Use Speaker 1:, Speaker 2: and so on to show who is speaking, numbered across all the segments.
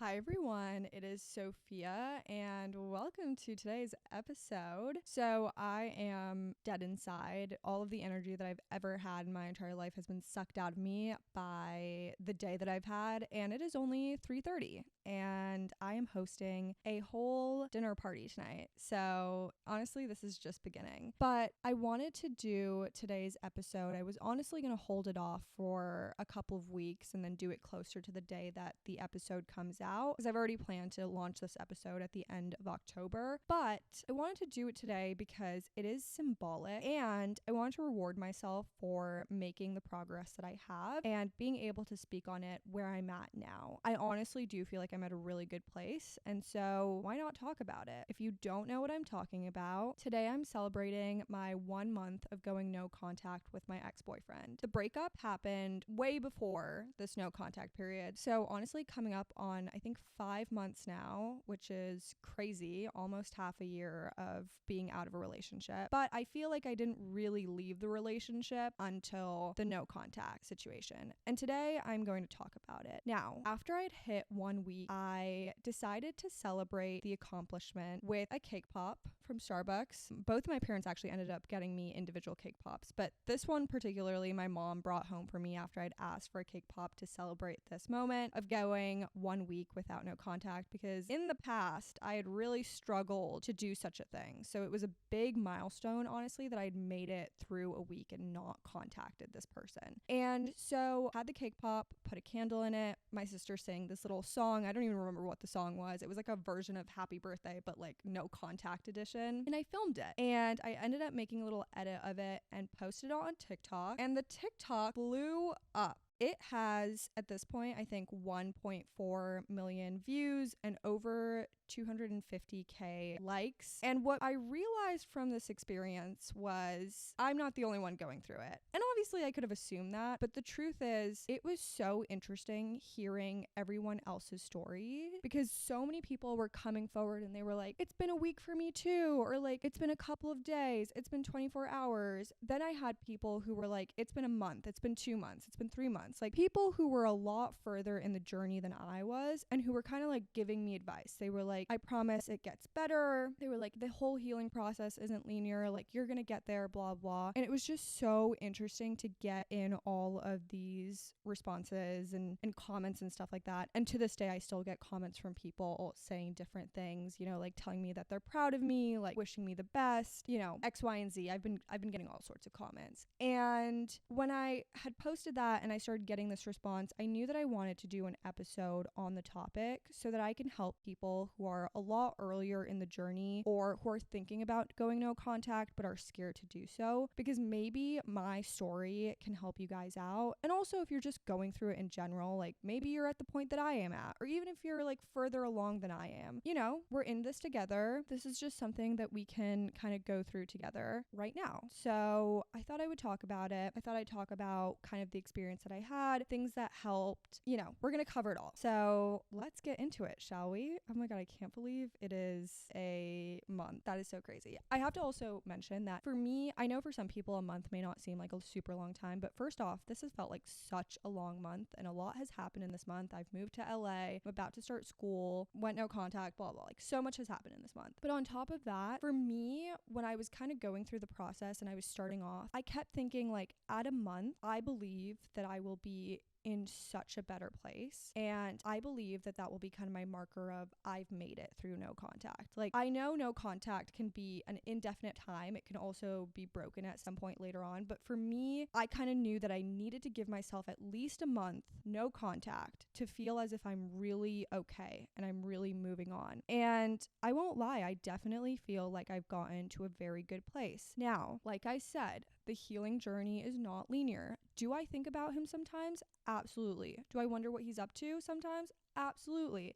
Speaker 1: Hi everyone, it is Sophia and welcome to today's episode. So I am dead inside. All of the energy that I've ever had in my entire life has been sucked out of me by the day that I've had, and it is only 3:30 and I am hosting a whole dinner party tonight. So honestly, this is just beginning. But I wanted to do today's episode. I was honestly going to hold it off for a couple of weeks and then do it closer to the day that the episode comes out, because I've already planned to launch this episode at the end of October. But I wanted to do it today because it is symbolic and I wanted to reward myself for making the progress that I have and being able to speak on it where I'm at now. I honestly do feel like I'm at a really good place, and so why not talk about it? If you don't know what I'm talking about, today I'm celebrating my 1 month of going no contact with my ex-boyfriend. The breakup happened way before this no contact period, so honestly coming up on I think 5 months now, which is crazy, almost half a year of being out of a relationship. But I feel like I didn't really leave the relationship until the no contact situation, and today I'm going to talk about it. Now, after I'd hit 1 week, I decided to celebrate the accomplishment with a cake pop from Starbucks. Both of my parents actually ended up getting me individual cake pops, but this one particularly my mom brought home for me after I'd asked for a cake pop to celebrate this moment of going 1 week without no contact, because in the past I had really struggled to do such a thing. So it was a big milestone, honestly, that I'd made it through a week and not contacted this person. And so had the cake pop, put a candle in it. My sister sang this little song. I don't even remember what the song was. It was like a version of Happy Birthday, but like no contact edition. And I filmed it. And I ended up making a little edit of it and posted it on TikTok. And the TikTok blew up. It has, at this point, I think 1.4 million views and over 250K likes. And what I realized from this experience was I'm not the only one going through it. And obviously I could have assumed that, but the truth is it was so interesting hearing everyone else's story, because so many people were coming forward and they were like, it's been a week for me too, or like, it's been a couple of days, it's been 24 hours. Then I had people who were like, it's been a month, it's been 2 months, it's been 3 months. Like people who were a lot further in the journey than I was and who were kind of like giving me advice. They were like, I promise it gets better. They were like, the whole healing process isn't linear. Like you're going to get there, blah, blah. And it was just so interesting to get in all of these responses and comments and stuff like that. And to this day, I still get comments from people saying different things, you know, like telling me that they're proud of me, like wishing me the best, you know, X, Y, and Z. I've been getting all sorts of comments. And when I had posted that and I started getting this response, I knew that I wanted to do an episode on the topic so that I can help people who are a lot earlier in the journey or who are thinking about going no contact but are scared to do so, because maybe my story can help you guys out. And also if you're just going through it in general, like maybe you're at the point that I am at, or even if you're like further along than I am, you know, we're in this together. This is just something that we can kind of go through together right now. So I thought I would talk about it. I thought I'd talk about kind of the experience that I had, things that helped, you know, we're going to cover it all. So let's get into it, shall we? Oh my God, I can't believe it is a month. That is so crazy. I have to also mention that for me, I know for some people a month may not seem like a super long time, but first off, this has felt like such a long month and a lot has happened in this month. I've moved to LA, I'm about to start school, went no contact, blah, blah. Like so much has happened in this month. But on top of that, for me, when I was kind of going through the process and I was starting off, I kept thinking like at a month, I believe that I will be in such a better place. And I believe that that will be kind of my marker of I've made it through no contact. Like I know no contact can be an indefinite time. It can also be broken at some point later on. But for me, I kind of knew that I needed to give myself at least a month, no contact, to feel as if I'm really okay and I'm really moving on. And I won't lie, I definitely feel like I've gotten to a very good place. Now, like I said, the healing journey is not linear. Do I think about him sometimes? Absolutely. Do I wonder what he's up to sometimes? Absolutely.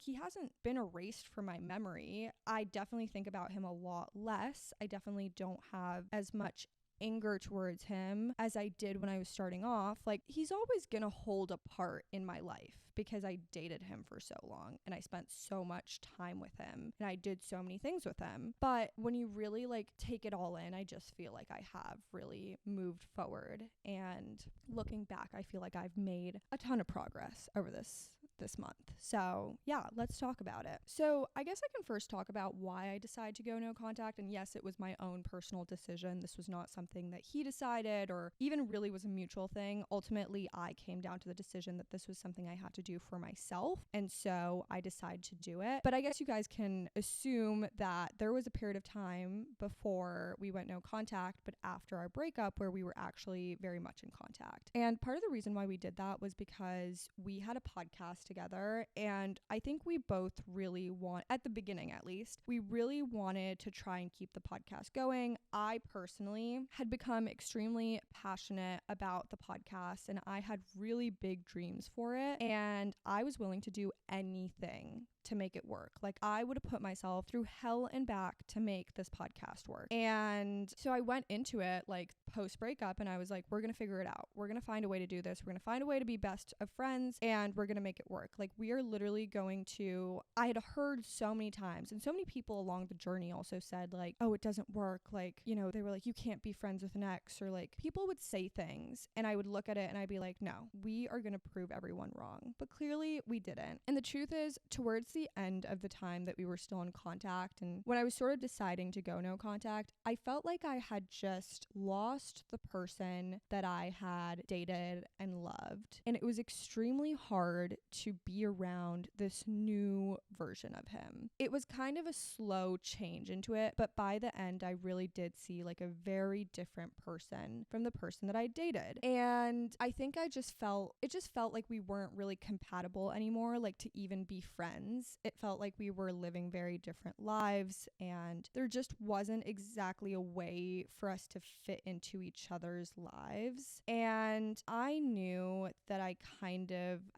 Speaker 1: He hasn't been erased from my memory. I definitely think about him a lot less. I definitely don't have as much anger towards him as I did when I was starting off. Like he's always gonna hold a part in my life because I dated him for so long and I spent so much time with him and I did so many things with him. But when you really like take it all in, I just feel like I have really moved forward, and looking back, I feel like I've made a ton of progress over this this month. So yeah, let's talk about it. So I guess I can first talk about why I decided to go no contact. And yes, it was my own personal decision. This was not something that he decided or even really was a mutual thing. Ultimately, I came down to the decision that this was something I had to do for myself. And so I decided to do it. But I guess you guys can assume that there was a period of time before we went no contact, but after our breakup where we were actually very much in contact. And part of the reason why we did that was because we had a podcast together, and I think we both really at the beginning at least, we really wanted to try and keep the podcast going. I personally had become extremely passionate about the podcast, and I had really big dreams for it, and I was willing to do anything to make it work. Like, I would have put myself through hell and back to make this podcast work. And so I went into it like post breakup, and I was like, we're going to figure it out. We're going to find a way to do this. We're going to find a way to be best of friends, and we're going to make it work. Like, we are literally going to, I had heard so many times, and so many people along the journey also said like, oh, it doesn't work. Like, you know, they were like, you can't be friends with an ex, or like people would say things, and I would look at it and I'd be like, no, we are going to prove everyone wrong. But clearly we didn't. And the truth is, towards the end of the time that we were still in contact, and when I was sort of deciding to go no contact, I felt like I had just lost the person that I had dated and loved. And it was extremely hard to be around this new version of him. It was kind of a slow change into it, but by the end, I really did see like a very different person from the person that I dated. And I think it just felt like we weren't really compatible anymore, like to even be friends. It felt like we were living very different lives, and there just wasn't exactly a way for us to fit into each other's lives. And I knew that I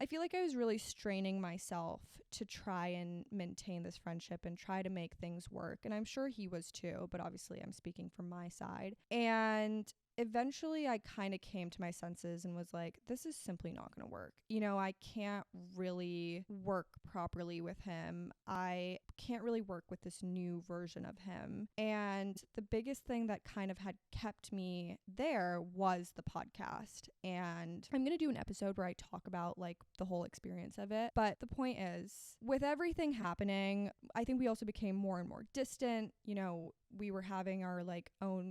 Speaker 1: feel like I was really straining myself to try and maintain this friendship and try to make things work. And I'm sure he was too, but obviously I'm speaking from my side. And eventually I kind of came to my senses and was like, this is simply not going to work. You know, I can't really work properly with him. I can't really work with this new version of him. And the biggest thing that kind of had kept me there was the podcast. And I'm going to do an episode where I talk about like the whole experience of it. But the point is, with everything happening, I think we also became more and more distant. You know, we were having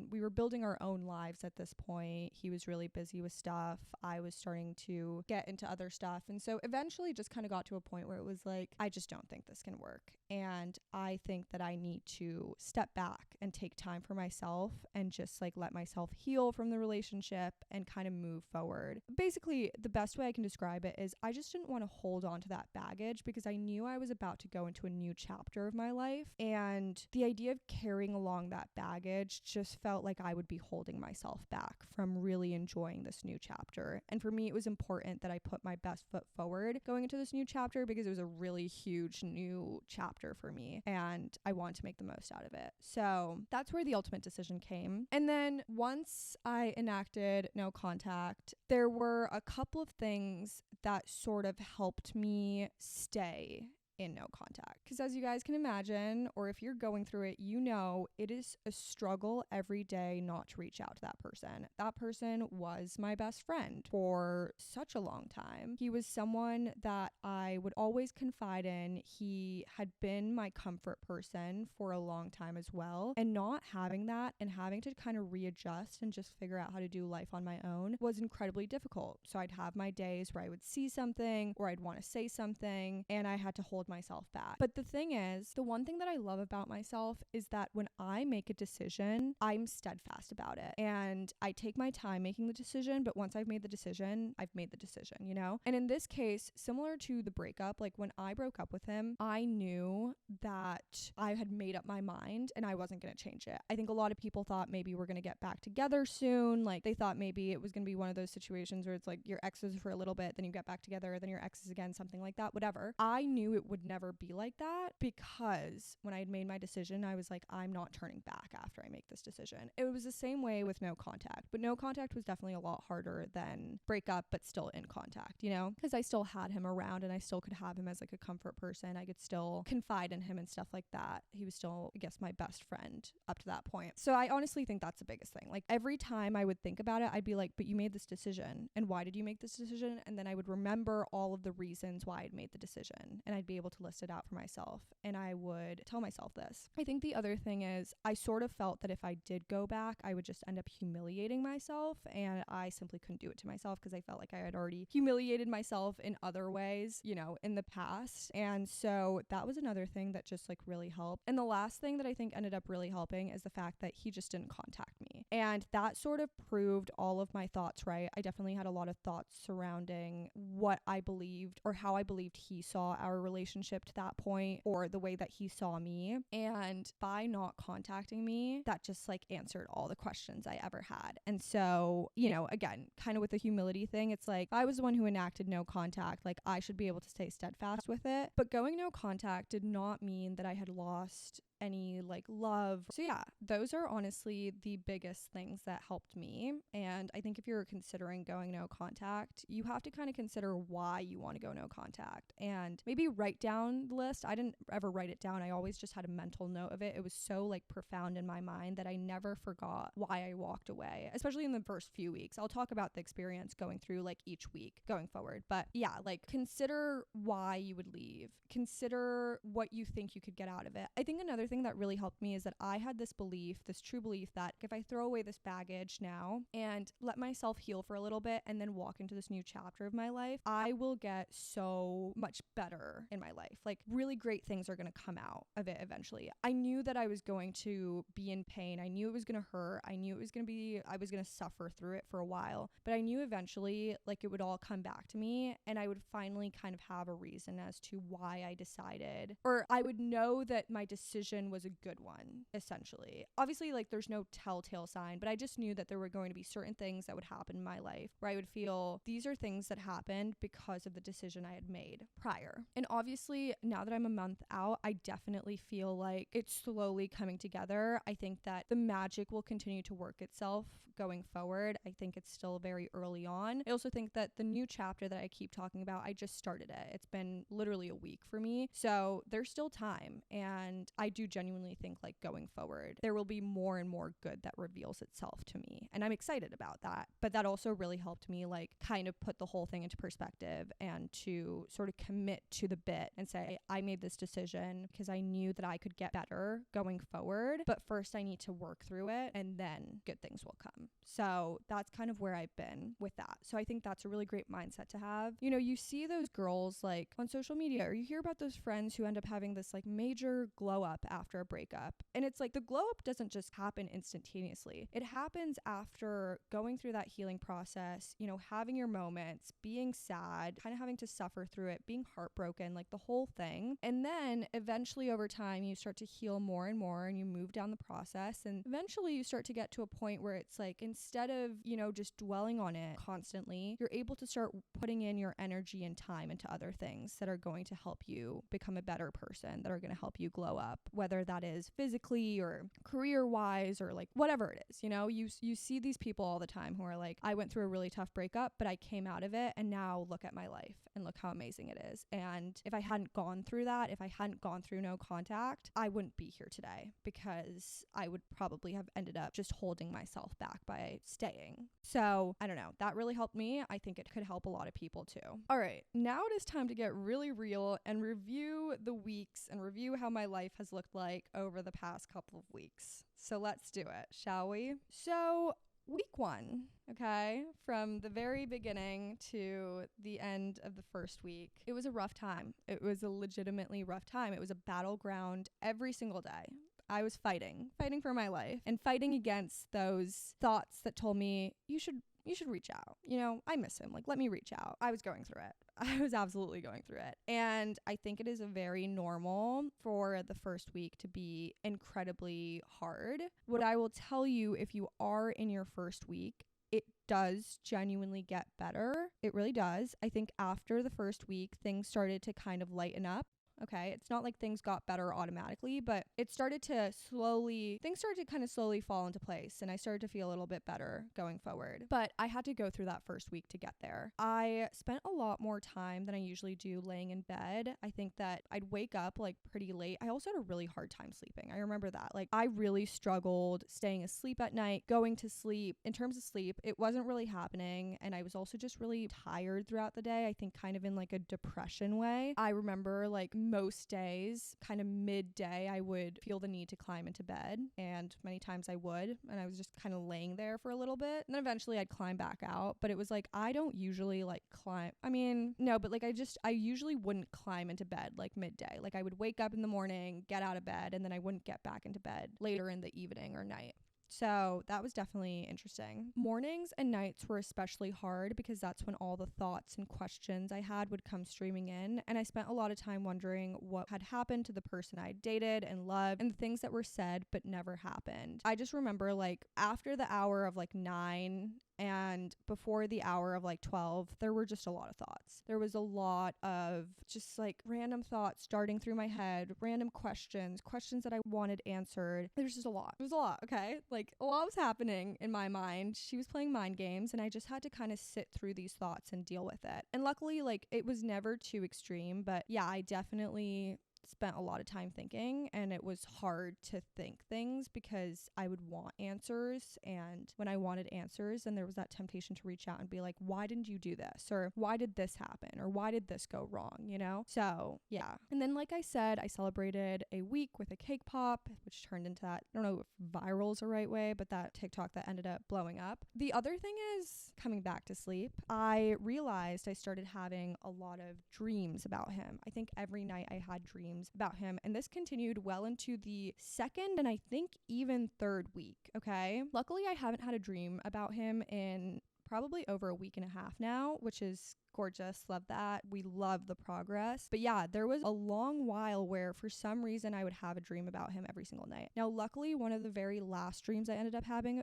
Speaker 1: we were building our own lives at this point. He was really busy with stuff. I was starting to get into other stuff. And so eventually just kind of got to a point where it was like, I just don't think this can work. And I think that I need to step back and take time for myself and just like let myself heal from the relationship and kind of move forward. Basically, the best way I can describe it is I just didn't want to hold on to that baggage because I knew I was about to go into a new chapter of my life. And the idea of carrying along that baggage just felt like I would be holding myself back from really enjoying this new chapter. And for me, it was important that I put my best foot forward going into this new chapter because it was a really huge new chapter for me and I wanted to make the most out of it. So that's where the ultimate decision came. And then once I enacted no contact, there were a couple of things that sort of helped me stay in no contact. Because as you guys can imagine, or if you're going through it, you know it is a struggle every day not to reach out to that person. That person was my best friend for such a long time. He was someone that I would always confide in. He had been my comfort person for a long time as well. And not having that and having to kind of readjust and just figure out how to do life on my own was incredibly difficult. So I'd have my days where I would see something or I'd want to say something and I had to hold myself back. But the thing is, the one thing that I love about myself is that when I make a decision, I'm steadfast about it. And I take my time making the decision, but once I've made the decision, I've made the decision, you know? And in this case, similar to the breakup, like when I broke up with him, I knew that I had made up my mind and I wasn't going to change it. I think a lot of people thought maybe we're going to get back together soon. Like they thought maybe it was going to be one of those situations where it's like your exes for a little bit, then you get back together, then your exes again, something like that, whatever. I knew it would would never be like that, because when I had made my decision, I was like, I'm not turning back after I make this decision. It was the same way with no contact, but no contact was definitely a lot harder than break up, but still in contact, you know, because I still had him around and I still could have him as like a comfort person. I could still confide in him and stuff like that. He was still, I guess, my best friend up to that point. So I honestly think that's the biggest thing. Like every time I would think about it, I'd be like, but you made this decision, and why did you make this decision? And then I would remember all of the reasons why I'd made the decision, and I'd be able to list it out for myself, and I would tell myself this. I think the other thing is I sort of felt that if I did go back, I would just end up humiliating myself, and I simply couldn't do it to myself because I felt like I had already humiliated myself in other ways, you know, in the past. And so that was another thing that just like really helped. And the last thing that I think ended up really helping is the fact that he just didn't contact me. And that sort of proved all of my thoughts right. I definitely had a lot of thoughts surrounding what I believed or how I believed he saw our relationship to that point, or the way that he saw me. And by not contacting me, that just like answered all the questions I ever had. And so, you know, again, kind of with the humility thing, it's like, if I was the one who enacted no contact, like I should be able to stay steadfast with it. But going no contact did not mean that I had lost any like love. So yeah, those are honestly the biggest things that helped me. And I think if you're considering going no contact, you have to kind of consider why you want to go no contact, and maybe write down the list. I didn't ever write it down. I always just had a mental note of it. It was so like profound in my mind that I never forgot why I walked away, especially in the first few weeks. I'll talk about the experience going through like each week going forward. But yeah, like consider why you would leave. Consider what you think you could get out of it. I think another thing that really helped me is that I had this belief, this true belief, that if I throw away this baggage now and let myself heal for a little bit and then walk into this new chapter of my life, I will get so much better in my life. Like really great things are going to come out of it eventually. I knew that I was going to be in pain. I knew it was going to hurt. I knew it was going to be, I was going to suffer through it for a while, but I knew eventually like it would all come back to me, and I would finally kind of have a reason as to why I decided, or I would know that my decision was a good one, essentially. Obviously, like there's no telltale sign, but I just knew that there were going to be certain things that would happen in my life where I would feel these are things that happened because of the decision I had made prior. And obviously, now that I'm a month out, I definitely feel like it's slowly coming together. I think that the magic will continue to work itself going forward. I think it's still very early on. I also think that the new chapter that I keep talking about, I just started it. It's been literally a week for me. So there's still time. And I do genuinely think like going forward, there will be more and more good that reveals itself to me. And I'm excited about that. But that also really helped me like kind of put the whole thing into perspective and to sort of commit to the bit and say, I made this decision because I knew that I could get better going forward. But first I need to work through it, and then good things will come. So that's kind of where I've been with that. So I think that's a really great mindset to have. You know, you see those girls like on social media, or you hear about those friends who end up having this like major glow up after a breakup. And it's like the glow up doesn't just happen instantaneously. It happens after going through that healing process, you know, having your moments, being sad, kind of having to suffer through it, being heartbroken, like the whole thing. And then eventually over time, you start to heal more and more, and you move down the process. And eventually you start to get to a point where it's like, instead of, you know, just dwelling on it constantly, you're able to start putting in your energy and time into other things that are going to help you become a better person, that are going to help you glow up, whether that is physically or career wise or like whatever it is. You know, you see these people all the time who are like, I went through a really tough breakup, but I came out of it, and now look at my life and look how amazing it is. And if I hadn't gone through that, if I hadn't gone through no contact, I wouldn't be here today, because I would probably have ended up just holding myself back by staying. So I don't know, that really helped me. I think it could help a lot of people too. All right, now it is time to get really real and review the weeks and review how my life has looked like over the past couple of weeks. So let's do it, shall we? So week 1, okay, from the very beginning to the end of the first week, it was a rough time. It was a legitimately rough time. It was a battleground every single day. I was fighting for my life, and fighting against those thoughts that told me you should reach out. You know, I miss him. Like, let me reach out. I was going through it. I was absolutely going through it. And I think it is very normal for the first week to be incredibly hard. What I will tell you, if you are in your first week, it does genuinely get better. It really does. I think after the first week, things started to kind of lighten up. Okay. It's not like things got better automatically, but things started to kind of slowly fall into place. And I started to feel a little bit better going forward. But I had to go through that first week to get there. I spent a lot more time than I usually do laying in bed. I think that I'd wake up like pretty late. I also had a really hard time sleeping. I remember that. Like, I really struggled staying asleep at night, going to sleep. In terms of sleep, it wasn't really happening. And I was also just really tired throughout the day. I think kind of in like a depression way. I remember like most days, kind of midday, I would feel the need to climb into bed. And many times I would. And I was just kind of laying there for a little bit. And then eventually I'd climb back out. But it was like, I don't usually like climb. I mean, no, but like I usually wouldn't climb into bed like midday. Like, I would wake up in the morning, get out of bed, and then I wouldn't get back into bed later in the evening or night. So that was definitely interesting. Mornings and nights were especially hard because that's when all the thoughts and questions I had would come streaming in. And I spent a lot of time wondering what had happened to the person I dated and loved and the things that were said but never happened. I just remember like after the hour of like 9 and before the hour of like 12, there were just a lot of thoughts. There was a lot of just like random thoughts darting through my head, random questions that I wanted answered. There's just a lot. It was a lot, okay? Like, a lot was happening in my mind. She was playing mind games, and I just had to kind of sit through these thoughts and deal with it. And luckily, like, it was never too extreme, but yeah, I definitely spent a lot of time thinking, and it was hard to think things because I would want answers, and when I wanted answers, then there was that temptation to reach out and be like, why didn't you do this, or why did this happen, or why did this go wrong, you know? So yeah. And then, like I said, I celebrated a week with a cake pop, which turned into that, I don't know if viral is the right way, but that TikTok that ended up blowing up. The other thing is, coming back to sleep, I realized I started having a lot of dreams about him. I think every night I had dreams about him, and this continued well into the second and I think even third week. Okay, luckily I haven't had a dream about him in probably over a week and a half now, which is gorgeous. Love that. We love the progress. But yeah, there was a long while where for some reason I would have a dream about him every single night. Now, luckily, one of the very last dreams I ended up having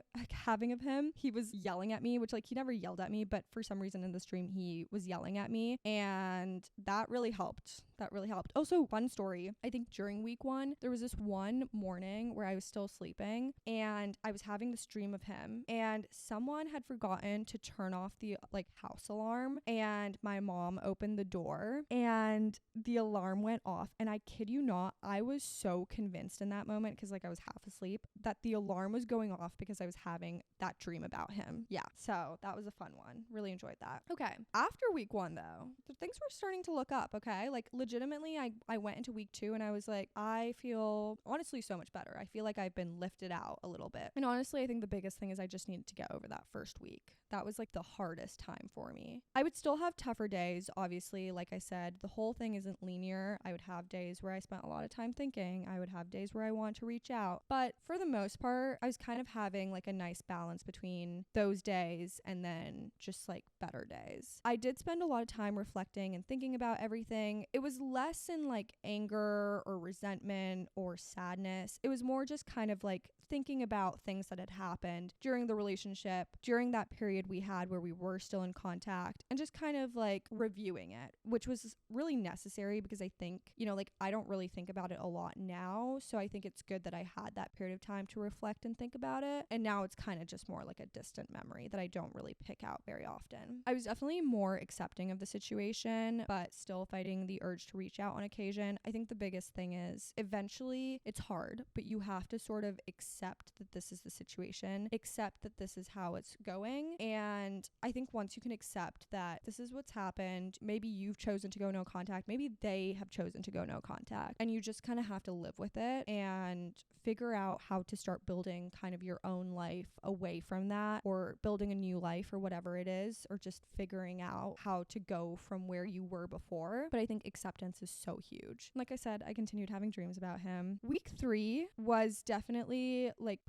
Speaker 1: of him, he was yelling at me, which like he never yelled at me, but for some reason in this dream he was yelling at me, and that really helped. Also, fun story. I think during week 1, there was this one morning where I was still sleeping and I was having this dream of him, and someone had forgotten to turn off the like house alarm, and my mom opened the door and the alarm went off. And I kid you not, I was so convinced in that moment, because like I was half asleep, that the alarm was going off because I was having that dream about him. Yeah, so that was a fun one. Really enjoyed that. Okay, after week 1 though, things were starting to look up. Okay, like legitimately I went into week 2 and I was like, I feel honestly so much better. I feel like I've been lifted out a little bit. And honestly, I think the biggest thing is I just needed to get over that first week. That was like the hardest time for me. I would still have tougher days, obviously. Like I said, the whole thing isn't linear. I would have days where I spent a lot of time thinking. I would have days where I want to reach out. But for the most part, I was kind of having like a nice balance between those days and then just like better days. I did spend a lot of time reflecting and thinking about everything. It was less in like anger or resentment or sadness. It was more just kind of like thinking about things that had happened during the relationship, during that period we had where we were still in contact, and just kind of like reviewing it, which was really necessary because I think, you know, like I don't really think about it a lot now. So I think it's good that I had that period of time to reflect and think about it. And now it's kind of just more like a distant memory that I don't really pick out very often. I was definitely more accepting of the situation, but still fighting the urge to reach out on occasion. I think the biggest thing is eventually it's hard, but you have to sort of accept that this is the situation, accept that this is how it's going. And I think once you can accept that this is what's happened, maybe you've chosen to go no contact, maybe they have chosen to go no contact, and you just kind of have to live with it and figure out how to start building kind of your own life away from that, or building a new life or whatever it is, or just figuring out how to go from where you were before. But I think acceptance is so huge. Like I said, I continued having dreams about him. Week 3 was definitely like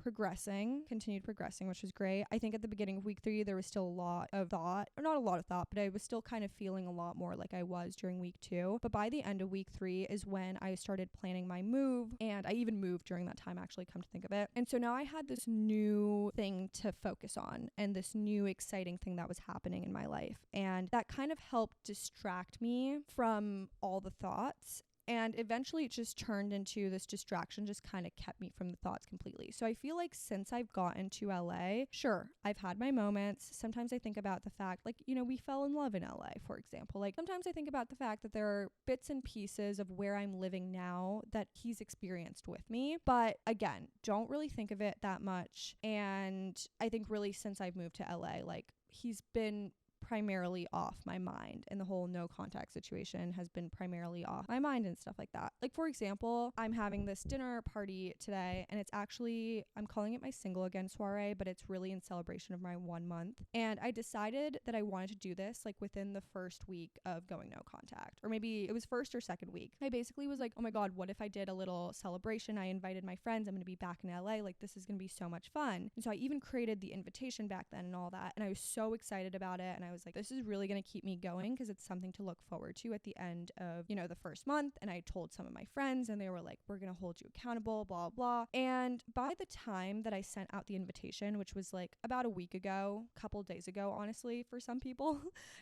Speaker 1: continued progressing, which was great. I think at the beginning of week 3, there was still a lot of thought, or not a lot of thought, but I was still kind of feeling a lot more like I was during week 2. But by the end of week 3 is when I started planning my move, and I even moved during that time, actually, come to think of it. And so now I had this new thing to focus on, and this new exciting thing that was happening in my life. And that kind of helped distract me from all the thoughts And eventually it just turned into this distraction, just kind of kept me from the thoughts completely. So I feel like since I've gotten to LA, sure, I've had my moments. Sometimes I think about the fact, like, you know, we fell in love in LA, for example. Like, sometimes I think about the fact that there are bits and pieces of where I'm living now that he's experienced with me. But again, don't really think of it that much. And I think really since I've moved to LA, like, he's been primarily off my mind, and the whole no contact situation has been primarily off my mind and stuff like that. Like, for example, I'm having this dinner party today, and it's actually, I'm calling it my single again soiree, but it's really in celebration of my 1 month. And I decided that I wanted to do this like within the first week of going no contact, or maybe it was first or second week. I basically was like, oh my God, what if I did a little celebration? I invited my friends. I'm going to be back in LA. Like, this is going to be so much fun. And so I even created the invitation back then and all that. And I was so excited about it. And I was like, this is really going to keep me going because it's something to look forward to at the end of, you know, the first month. And I told some of my friends and they were like, we're going to hold you accountable, blah, blah. And by the time that I sent out the invitation, which was like about a week ago, a couple days ago, honestly, for some people,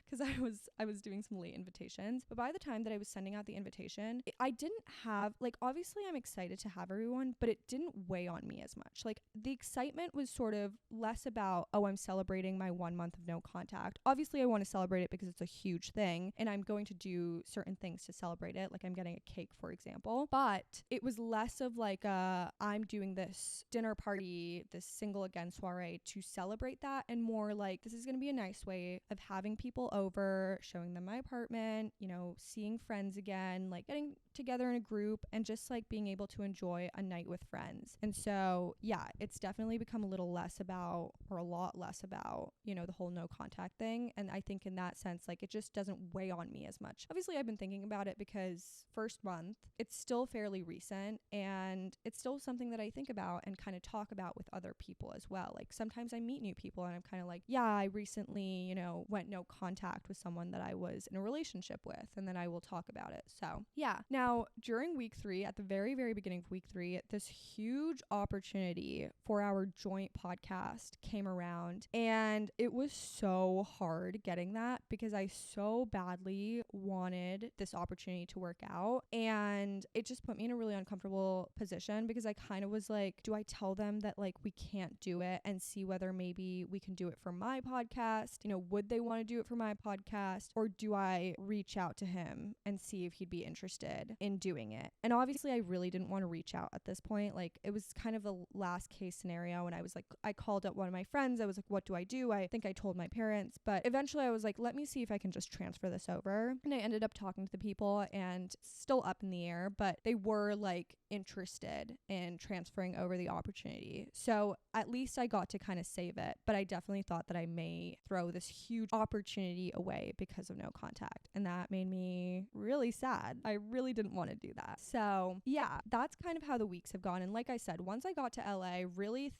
Speaker 1: because I was doing some late invitations. But by the time that I was sending out the invitation, I didn't have, like, obviously I'm excited to have everyone, but it didn't weigh on me as much. Like, the excitement was sort of less about, oh, I'm celebrating my 1 month of no contact. Obviously I want to celebrate it because it's a huge thing and I'm going to do certain things to celebrate it. Like, I'm getting a cake, for example, but it was less of like I'm doing this dinner party, this single again soiree to celebrate that, and more like, this is going to be a nice way of having people over, showing them my apartment, you know, seeing friends again, like getting together in a group and just like being able to enjoy a night with friends. And so, yeah, it's definitely become a little less about, or a lot less about, you know, the whole no contact thing. And I think in that sense, like, it just doesn't weigh on me as much. Obviously, I've been thinking about it because first month, it's still fairly recent and it's still something that I think about and kind of talk about with other people as well. Like, sometimes I meet new people and I'm kind of like, yeah, I recently, you know, went no contact with someone that I was in a relationship with, and then I will talk about it. So, yeah. Now, during week 3, at the very, very beginning of week 3, this huge opportunity for our joint podcast came around, and it was so hard getting that because I so badly wanted this opportunity to work out, and it just put me in a really uncomfortable position because I kind of was like, do I tell them that like we can't do it and see whether maybe we can do it for my podcast? You know, would they want to do it for my podcast, or do I reach out to him and see if he'd be interested in doing it? And obviously I really didn't want to reach out at this point. Like, it was kind of the last case scenario, and I was like, I called up one of my friends. I was like, what do I do? I think I told my parents, but eventually I was like, let me see if I can just transfer this over. And I ended up talking to the people, and it's still up in the air, but they were like interested in transferring over the opportunity. So at least I got to kind of save it, but I definitely thought that I may throw this huge opportunity away because of no contact. And that made me really sad. I really didn't want to do that. So yeah, that's kind of how the weeks have gone. And like I said, once I got to LA, really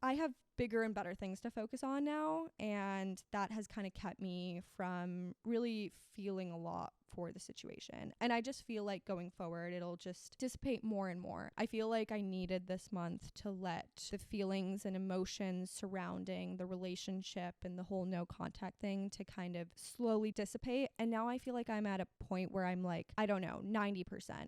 Speaker 1: I have bigger and better things to focus on now, and that has kind of kept me from really feeling a lot for the situation. And I just feel like going forward, it'll just dissipate more and more. I feel like I needed this month to let the feelings and emotions surrounding the relationship and the whole no contact thing to kind of slowly dissipate. And now I feel like I'm at a point where I'm like, I don't know, 90%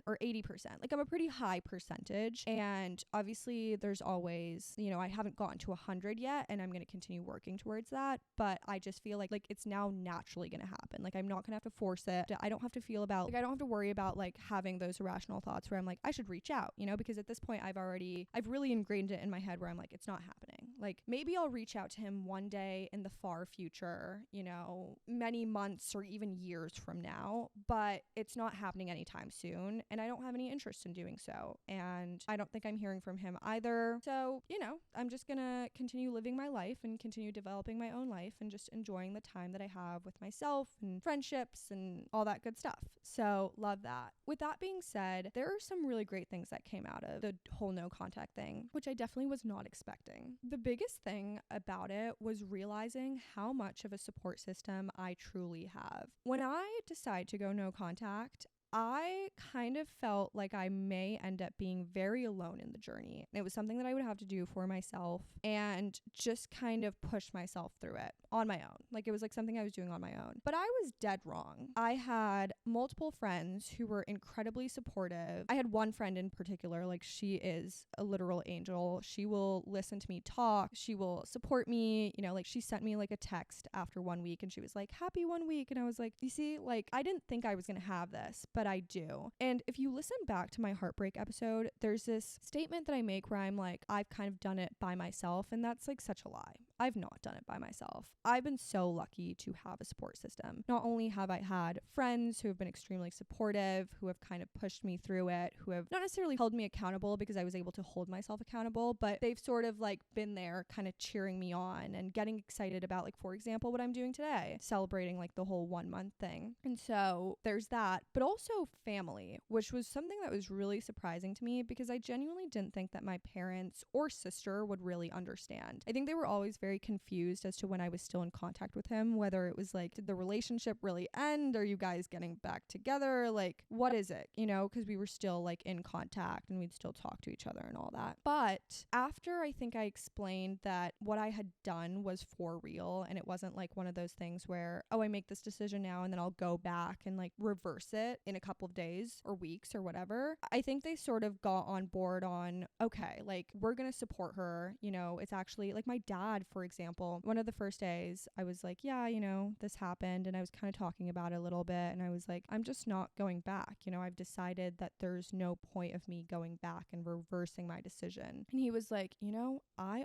Speaker 1: or 80%. Like, I'm a pretty high percentage. And obviously there's always, you know, I haven't gotten to 100 yet, and I'm going to continue working towards that. But I just feel like it's now naturally going to happen. Like, I'm not going to have to force it. I don't have to feel about, like, I don't have to worry about like having those irrational thoughts where I'm like, I should reach out, you know, because at this point I've really ingrained it in my head where I'm like, it's not happening. Like, maybe I'll reach out to him one day in the far future, you know, many months or even years from now, but it's not happening anytime soon. And I don't have any interest in doing so. And I don't think I'm hearing from him either. So, you know, I'm just gonna continue living my life and continue developing my own life and just enjoying the time that I have with myself and friendships and all that good stuff. So love that. With that being said, there are some really great things that came out of the whole no contact thing, which I definitely was not expecting. The biggest thing about it was realizing how much of a support system I truly have. When I decide to go no contact, I kind of felt like I may end up being very alone in the journey. And it was something that I would have to do for myself and just kind of push myself through it on my own. Like, it was like something I was doing on my own. But I was dead wrong. I had multiple friends who were incredibly supportive. I had one friend in particular, like, she is a literal angel. She will listen to me talk. She will support me. You know, like, she sent me like a text after 1 week and she was like, happy 1 week. And I was like, you see, like, I didn't think I was going to have this, but I do. And if you listen back to my heartbreak episode, there's this statement that I make where I'm like, I've kind of done it by myself. And that's like such a lie. I've not done it by myself. I've been so lucky to have a support system. Not only have I had friends who have been extremely supportive, who have kind of pushed me through it, who have not necessarily held me accountable because I was able to hold myself accountable, but they've sort of like been there kind of cheering me on and getting excited about, like, for example, what I'm doing today, celebrating like the whole 1 month thing. And so there's that, but also family, which was something that was really surprising to me because I genuinely didn't think that my parents or sister would really understand. I think they were always very confused as to when I was still in contact with him, whether it was like, did the relationship really end? Are you guys getting back together? Like, what is it? You know, because we were still like in contact and we'd still talk to each other and all that. But after I think I explained that what I had done was for real and it wasn't like one of those things where, oh, I make this decision now and then I'll go back and like reverse it in a couple of days or weeks or whatever, I think they sort of got on board on, okay, like, we're going to support her. You know, it's actually like my dad, for example, one of the first days I was like, yeah, you know, this happened. And I was kind of talking about it a little bit. And I was like, I'm just not going back. You know, I've decided that there's no point of me going back and reversing my decision. And he was like, you know, I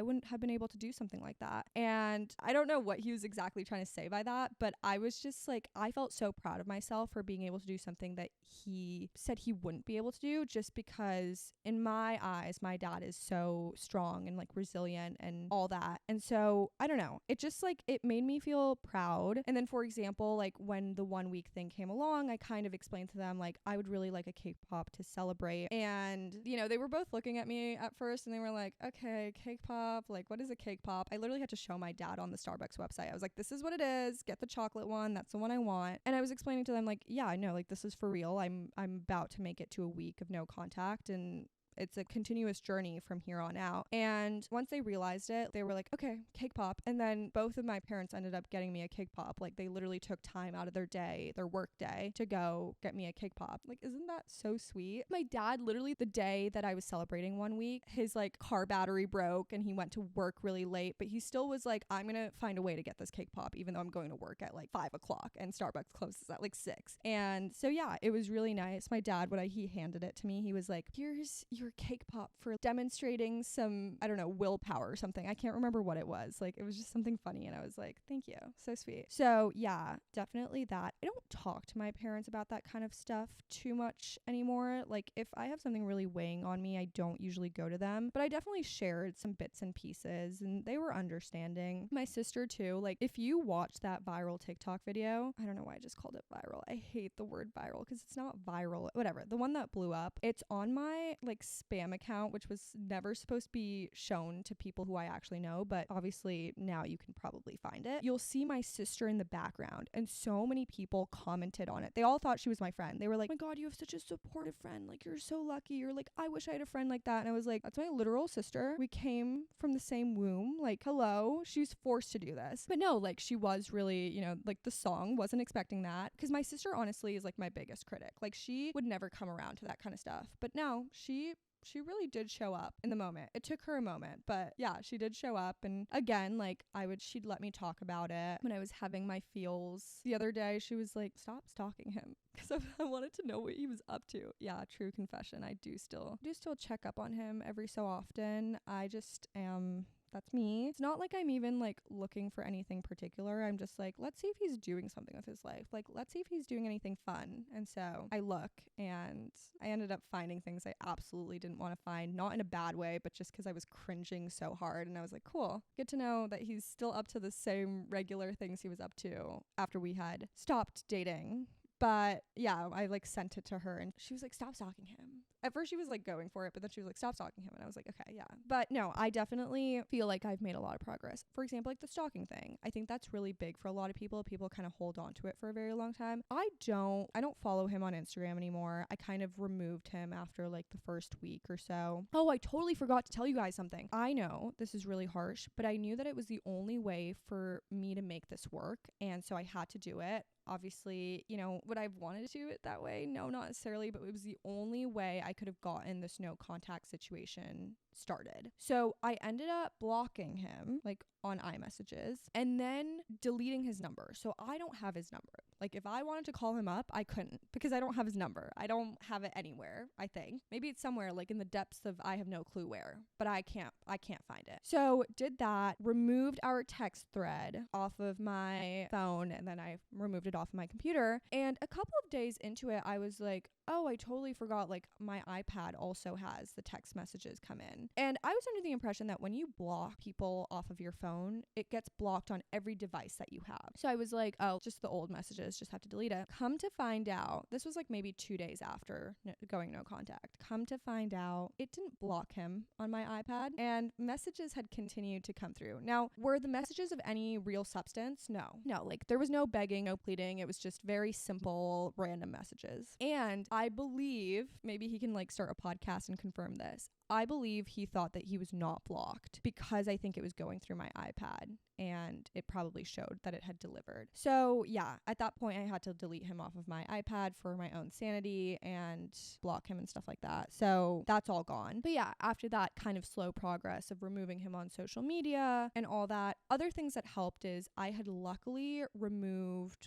Speaker 1: wouldn't have been able to do something like that. And I don't know what he was exactly trying to say by that, but I was just like, I felt so proud of myself for being able to do something that he said he wouldn't be able to do, just because in my eyes, my dad is so strong and like resilient and all that. And so I don't know, it just like, it made me feel proud. And then, for example, like when the 1 week thing came along, I kind of explained to them like, I would really like a cake pop to celebrate. And, you know, they were both looking at me at first and they were like, okay, cake pop, like, what is a cake pop? I literally had to show my dad on the Starbucks website. I was like, this is what it is. Get the chocolate one. That's the one I want. And I was explaining to them like, yeah, I know, like, this is for real. I'm about to make it to a week of no contact and it's a continuous journey from here on out. And once they realized it, they were like, okay, cake pop. And then both of my parents ended up getting me a cake pop. Like, they literally took time out of their day, their work day, to go get me a cake pop. Like, isn't that so sweet? My dad, literally the day that I was celebrating 1 week, his like car battery broke and he went to work really late, but he still was like, I'm gonna find a way to get this cake pop, even though I'm going to work at like 5 o'clock and Starbucks closes at like 6. And so yeah, it was really nice. My dad, he handed it to me, he was like, here's your cake pop for demonstrating some, I don't know, willpower or something. I can't remember what it was. Like, it was just something funny. And I was like, thank you. So sweet. So yeah, definitely that. I don't talk to my parents about that kind of stuff too much anymore. Like, if I have something really weighing on me, I don't usually go to them, but I definitely shared some bits and pieces and they were understanding. My sister too, like, if you watch that viral TikTok video, I don't know why I just called it viral. I hate the word viral because it's not viral. Whatever. The one that blew up, it's on my like spam account, which was never supposed to be shown to people who I actually know, but obviously now you can probably find it. You'll see my sister in the background and so many people commented on it. They all thought she was my friend. They were like, oh my God, you have such a supportive friend. Like, you're so lucky. You're like, I wish I had a friend like that. And I was like, that's my literal sister. We came from the same womb. Like, hello, she's forced to do this. But no, like, she was really, you know, like, the song, wasn't expecting that, because my sister honestly is like my biggest critic. Like, she would never come around to that kind of stuff. But no, she really did show up in the moment. It took her a moment, but yeah, she did show up. And again, like, she'd let me talk about it when I was having my feels. The other day, she was like, stop stalking him, because I wanted to know what he was up to. Yeah, true confession. I do still check up on him every so often. I just am. That's me. It's not like I'm even like looking for anything particular. I'm just like, let's see if he's doing something with his life. Like, let's see if he's doing anything fun. And so I look and I ended up finding things I absolutely didn't want to find, not in a bad way, but just because I was cringing so hard. And I was like, cool, good to know that he's still up to the same regular things he was up to after we had stopped dating. But yeah, I like sent it to her and she was like, stop stalking him. At first she was like going for it, but then she was like, stop stalking him. And I was like, okay, yeah. But no, I definitely feel like I've made a lot of progress. For example, like the stalking thing. I think that's really big for a lot of people. People kind of hold on to it for a very long time. I don't follow him on Instagram anymore. I kind of removed him after like the first week or so. Oh, I totally forgot to tell you guys something. I know this is really harsh, but I knew that it was the only way for me to make this work. And so I had to do it. Obviously, you know, would I have wanted to do it that way? No, not necessarily, but it was the only way I could have gotten this no contact situation started. So I ended up blocking him like on iMessages and then deleting his number. So I don't have his number. Like if I wanted to call him up, I couldn't because I don't have his number. I don't have it anywhere, I think. Maybe it's somewhere like in the depths of I have no clue where, but I can't find it. So did that, removed our text thread off of my phone, and then I removed it off of my computer. And a couple of days into it, I was like, oh, I totally forgot, like my iPad also has the text messages come in. And I was under the impression that when you block people off of your phone, it gets blocked on every device that you have. So I was like, oh, just the old messages, just have to delete it. Come to find out, this was like maybe 2 days after going no contact. Come to find out, it didn't block him on my iPad, and messages had continued to come through. Now, were the messages of any real substance? No, like there was no begging, no pleading. It was just very simple, random messages. And I believe, maybe he can like start a podcast and confirm this, I believe he thought that he was not blocked because I think it was going through my iPad and it probably showed that it had delivered. So yeah, at that point I had to delete him off of my iPad for my own sanity and block him and stuff like that. So that's all gone. But yeah, after that kind of slow progress of removing him on social media and all that, other things that helped is I had luckily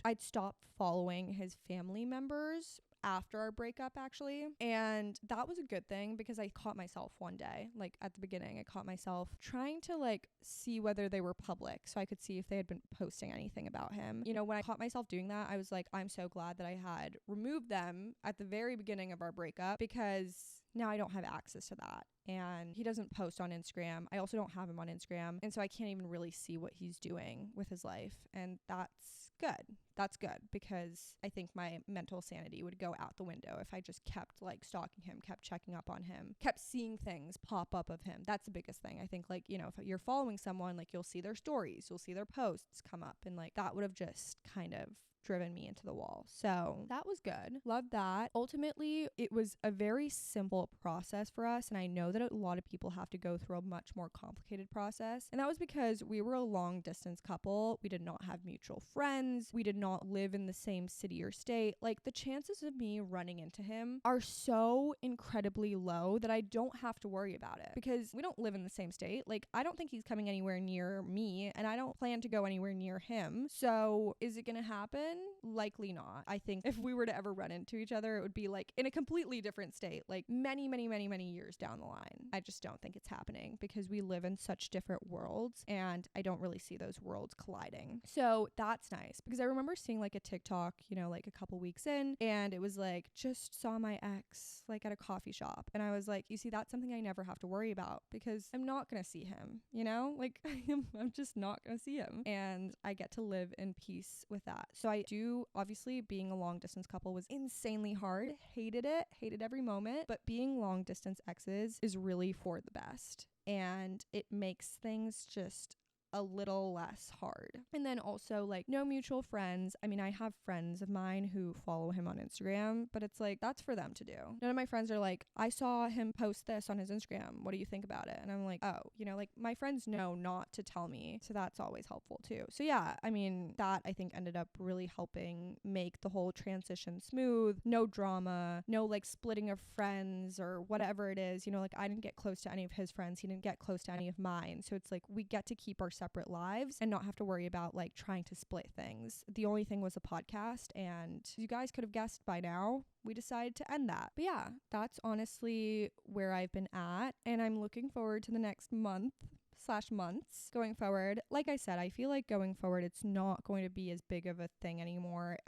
Speaker 1: I'd stopped following his family members after our breakup actually, and that was a good thing because I caught myself one day, like at the beginning, I caught myself trying to like see whether they were public so I could see if they had been posting anything about him. You know, when I caught myself doing that, I was like, I'm so glad that I had removed them at the very beginning of our breakup because now I don't have access to that. And he doesn't post on Instagram. I also don't have him on Instagram. And so I can't even really see what he's doing with his life. And that's good. That's good because I think my mental sanity would go out the window if I just kept like stalking him, kept checking up on him, kept seeing things pop up of him. That's the biggest thing. I think like, you know, if you're following someone, like you'll see their stories, you'll see their posts come up, and like that would have just kind of driven me into the wall. So that was good. Love that. Ultimately, it was a very simple process for us. And I know that a lot of people have to go through a much more complicated process. And that was because we were a long distance couple. We did not have mutual friends. We did not live in the same city or state. Like the chances of me running into him are so incredibly low that I don't have to worry about it because we don't live in the same state. Like I don't think he's coming anywhere near me and I don't plan to go anywhere near him. So is it going to happen? Likely not. I think if we were to ever run into each other, it would be like in a completely different state, like many, many, many, many years down the line. I just don't think it's happening because we live in such different worlds and I don't really see those worlds colliding. So that's nice because I remember seeing like a TikTok, you know, like a couple weeks in, and it was like, just saw my ex like at a coffee shop. And I was like, you see, that's something I never have to worry about because I'm not going to see him, you know, like I'm just not going to see him. And I get to live in peace with that. So I do, obviously being a long distance couple was insanely hard. Hated every moment, but being long distance exes is really for the best. And it makes things just a little less hard. And then also like no mutual friends. I mean, I have friends of mine who follow him on Instagram, but it's like, that's for them to do. None of my friends are like, I saw him post this on his Instagram. What do you think about it? And I'm like, oh, you know, like my friends know not to tell me. So that's always helpful too. So yeah, I mean, that I think ended up really helping make the whole transition smooth. No drama, no like splitting of friends or whatever it is. You know, like I didn't get close to any of his friends. He didn't get close to any of mine. So it's like we get to keep our separate lives and not have to worry about like trying to split things. The only thing was a podcast, and you guys could have guessed by now, we decided to end that. But yeah, that's honestly where I've been at, and I'm looking forward to the next months going forward. Like I said, I feel like going forward it's not going to be as big of a thing anymore.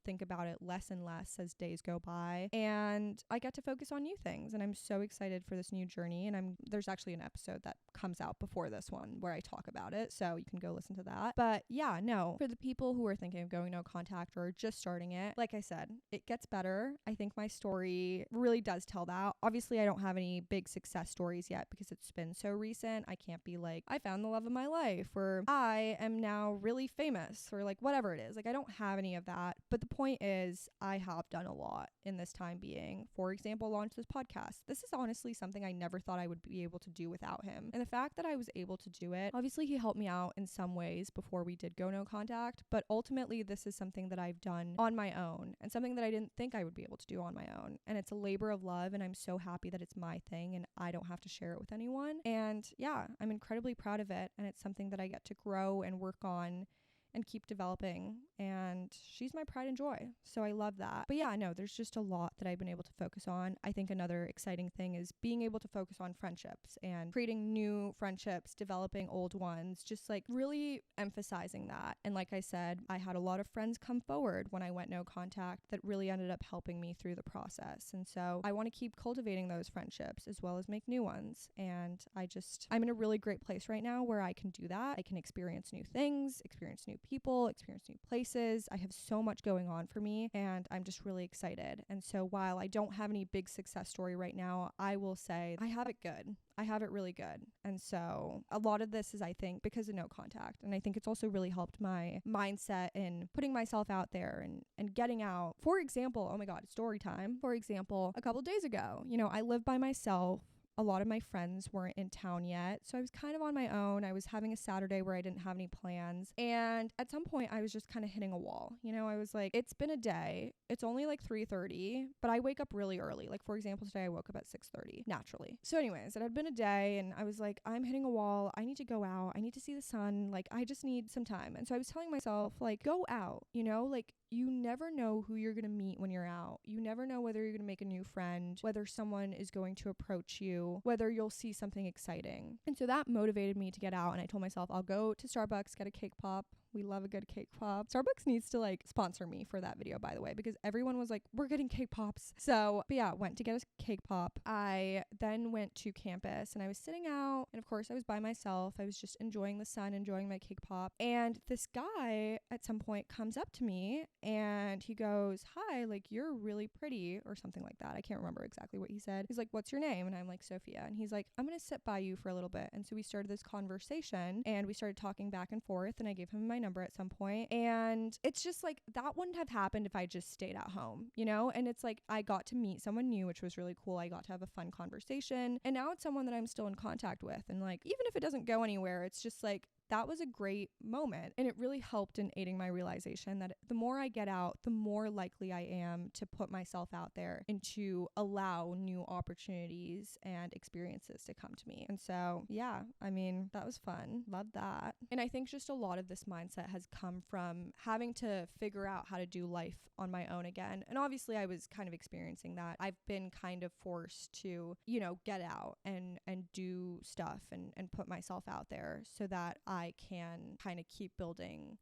Speaker 1: think about it less and less as days go by, and I get to focus on new things, and I'm so excited for this new journey. And there's actually an episode that comes out before this one where I talk about it, so you can go listen to that. But yeah, no, for the people who are thinking of going no contact or just starting it, like I said, it gets better. I think my story really does tell that. Obviously, I don't have any big success stories yet because it's been so recent. I can't be like, I found the love of my life, or I am now really famous, or like whatever it is. Like, I don't have any of that. But the point is, I have done a lot in this time being. For example, launch this podcast. This is honestly something I never thought I would be able to do without him. And the fact that I was able to do it, obviously he helped me out in some ways before we did go no contact, but ultimately this is something that I've done on my own, and something that I didn't think I would be able to do on my own. And it's a labor of love, and I'm so happy that it's my thing and I don't have to share it with anyone. And yeah, I'm incredibly proud of it, and it's something that I get to grow and work on and keep developing, and she's my pride and joy, so I love that. But yeah, no, there's just a lot that I've been able to focus on. I think another exciting thing is being able to focus on friendships and creating new friendships, developing old ones, just like really emphasizing that. And like I said, I had a lot of friends come forward when I went no contact that really ended up helping me through the process, and so I want to keep cultivating those friendships as well as make new ones. And I'm in a really great place right now where I can do that. I can experience new things, experience new people, experience new places. I have so much going on for me, and I'm just really excited. And so while I don't have any big success story right now, I will say I have it good. I have it really good. And so a lot of this is, I think, because of no contact. And I think it's also really helped my mindset in putting myself out there and getting out. For example, oh my God, story time. For example, a couple days ago, I live by myself. A lot of my friends weren't in town yet, so I was kind of on my own. I was having a Saturday where I didn't have any plans, and at some point I was just kind of hitting a wall. I was like, it's been a day. It's only like 3:30, but I wake up really early. Like, for example, today I woke up at 6:30 naturally. So anyways, it had been a day, and I was like, I'm hitting a wall. I need to go out. I need to see the sun. Like, I just need some time. And so I was telling myself, like, go out, like, you never know who you're going to meet when you're out. You never know whether you're going to make a new friend, whether someone is going to approach you, whether you'll see something exciting. And so that motivated me to get out. And I told myself, I'll go to Starbucks, get a cake pop. We love a good cake pop. Starbucks needs to like sponsor me for that video, by the way, because everyone was like, we're getting cake pops. So, but yeah, went to get a cake pop. I then went to campus and I was sitting out, and of course I was by myself. I was just enjoying the sun, enjoying my cake pop. And this guy at some point comes up to me and he goes, hi, like, you're really pretty, or something like that. I can't remember exactly what he said. He's like, what's your name? And I'm like, Sophia. And he's like, I'm going to sit by you for a little bit. And so we started this conversation and we started talking back and forth, and I gave him my number at some point. And it's just like, that wouldn't have happened if I just stayed at home, and it's like, I got to meet someone new, which was really cool. I got to have a fun conversation, and now it's someone that I'm still in contact with. And like, even if it doesn't go anywhere, it's just like, that was a great moment. And it really helped in aiding my realization that the more I get out, the more likely I am to put myself out there and to allow new opportunities and experiences to come to me. And so, yeah, I mean, that was fun. Love that. And I think just a lot of this mindset has come from having to figure out how to do life on my own again. And obviously I was kind of experiencing that. I've been kind of forced to, get out and do stuff and put myself out there so that I can kind of keep building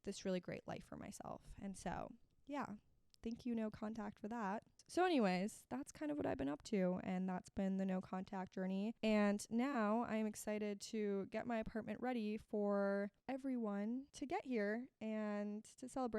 Speaker 1: this really great life for myself. And so, yeah, thank you, no contact, for that. So anyways, that's kind of what I've been up to, and that's been the no contact journey. And now I'm excited to get my apartment ready for everyone to get here and to celebrate.